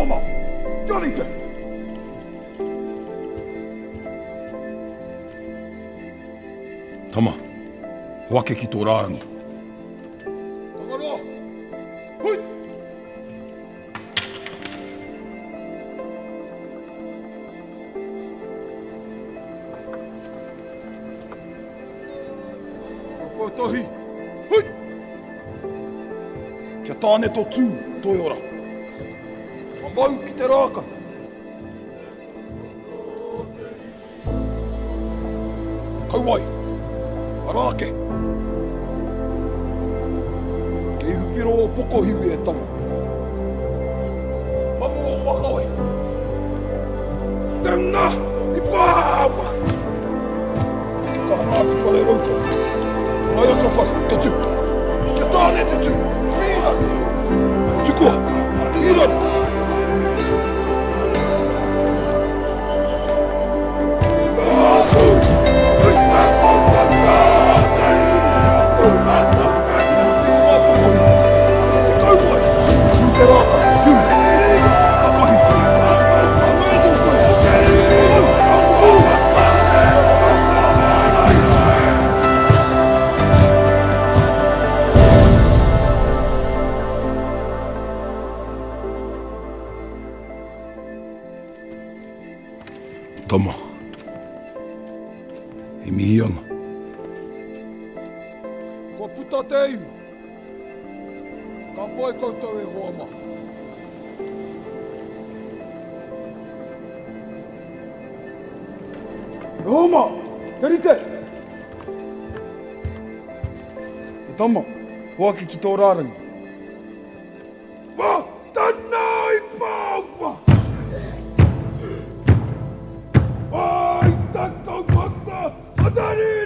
Toma! Johnny! Tama, hoake ki tō rārangi. Tangaroa! Hui! Tohi! Hui! Kia tāne tō tū, toi ora. Mau ki te rāka. Kauai, arāke. Kei hupiro o poko hiwi e tamo. Mamu o whakawai. Tēnā, i pāua. Ka nātu kore rauka. Ai o ka whai, te tū. Kia tāne te tū. Mīrari. Tukua, mīrari. Tama, e mihi ana. Kua puta te ihu. Ka poe koutou e hoa maha. Roma, herite! E tama, hoaki ki tō rārangi. Wā, tāna i pāua! Ai, tātou mata, atari!